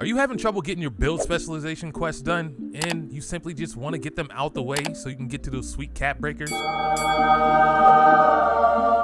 Are you having trouble getting your build specialization quests done and you simply just want to get them out the way so you can get to those sweet cap breakers?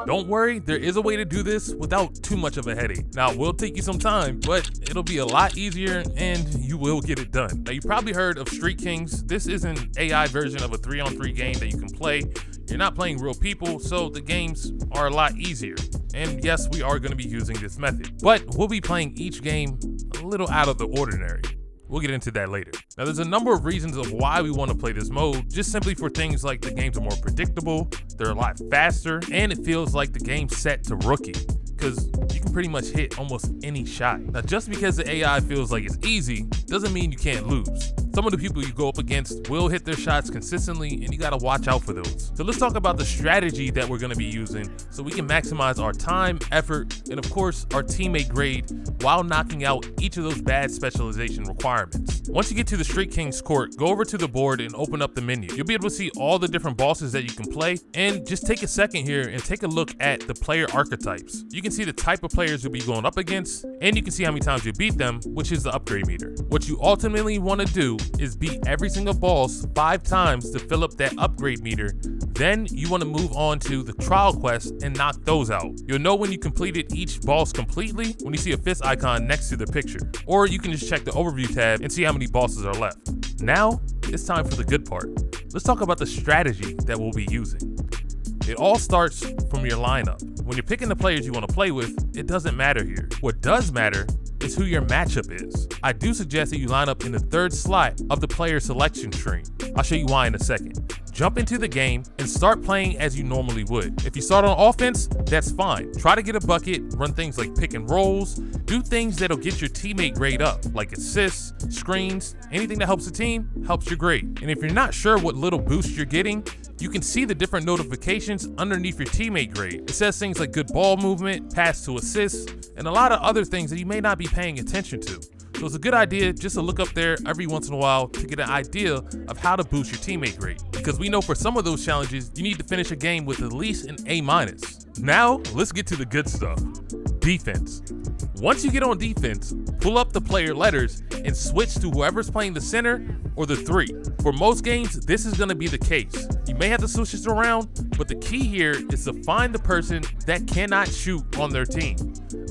Don't worry, there is a way to do this without too much of a headache. Now, it will take you some time, but it'll be a lot easier and you will get it done. Now, you probably heard of Street Kings. This is an AI version of a 3-on-3 game that you can play. You're not playing real people, so the games are a lot easier. And yes, we are going to be using this method, but we'll be playing each game a little out of the ordinary. We'll get into that later. Now, there's a number of reasons of why we want to play this mode, just simply for things like the games are more predictable, they're a lot faster, and it feels like the game's set to rookie, because you can pretty much hit almost any shot. Now, just because the AI feels like it's easy, doesn't mean you can't lose. Some of the people you go up against will hit their shots consistently, and you gotta watch out for those. So let's talk about the strategy that we're gonna be using so we can maximize our time, effort, and of course, our teammate grade while knocking out each of those bad specialization requirements. Once you get to the Street Kings court, go over to the board and open up the menu. You'll be able to see all the different bosses that you can play, and just take a second here and take a look at the player archetypes. You can see the type of players you'll be going up against, and you can see how many times you beat them, which is the upgrade meter. What you ultimately wanna do is beat every single boss 5 times to fill up that upgrade meter. Then you want to move on to the trial quest and knock those out. You'll know when you completed each boss completely when you see a fist icon next to the picture, or you can just check the overview tab and see how many bosses are left. Now it's time for the good part. Let's talk about the strategy that we'll be using. It all starts from your lineup. When you're picking the players you want to play with, it doesn't matter here. What does matter is who your matchup is. I do suggest that you line up in the 3rd slot of the player selection screen. I'll show you why in a second. Jump into the game and start playing as you normally would. If you start on offense, that's fine. Try to get a bucket, run things like pick and rolls, do things that'll get your teammate grade up, like assists, screens, anything that helps the team helps your grade. And if you're not sure what little boost you're getting, you can see the different notifications underneath your teammate grade. It says things like good ball movement, pass to assist, and a lot of other things that you may not be paying attention to. So it's a good idea just to look up there every once in a while to get an idea of how to boost your teammate grade. Because we know for some of those challenges, you need to finish a game with at least an A-. Now, let's get to the good stuff. Defense. Once you get on defense, pull up the player letters and switch to whoever's playing the center or the 3. For most games, this is going to be the case. You may have to switch this around, but the key here is to find the person that cannot shoot on their team.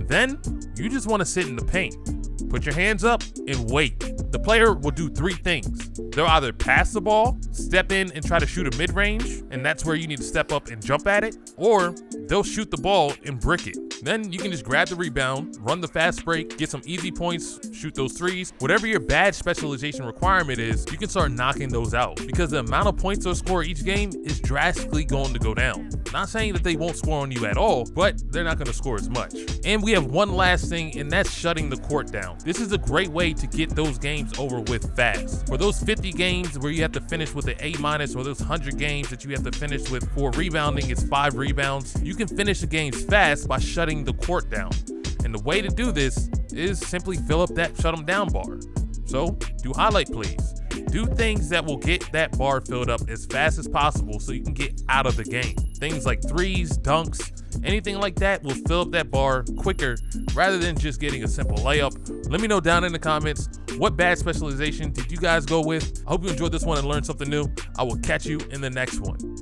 Then, you just want to sit in the paint. Put your hands up and wait. The player will do 3 things. They'll either pass the ball, step in and try to shoot a mid-range, and that's where you need to step up and jump at it, or they'll shoot the ball and brick it. Then you can just grab the rebound, run the fast break, get some easy points, shoot those 3s. Whatever your badge specialization requirement is, you can start knocking those out because the amount of points they'll score each game is drastically going to go down. Not saying that they won't score on you at all, but they're not going to score as much. And we have one last thing, and that's shutting the court down. This is a great way to get those games over with fast. For those 50 games where you have to finish with an A-, or those 100 games that you have to finish with for rebounding is 5 rebounds, you can finish the games fast by shutting the court down. And the way to do this is simply fill up that shut them down bar. So do highlight plays. Do things that will get that bar filled up as fast as possible so you can get out of the game. Things like 3s, dunks, anything like that will fill up that bar quicker rather than just getting a simple layup. Let me know down in the comments, what badge specialization did you guys go with? I hope you enjoyed this one and learned something new. I will catch you in the next one.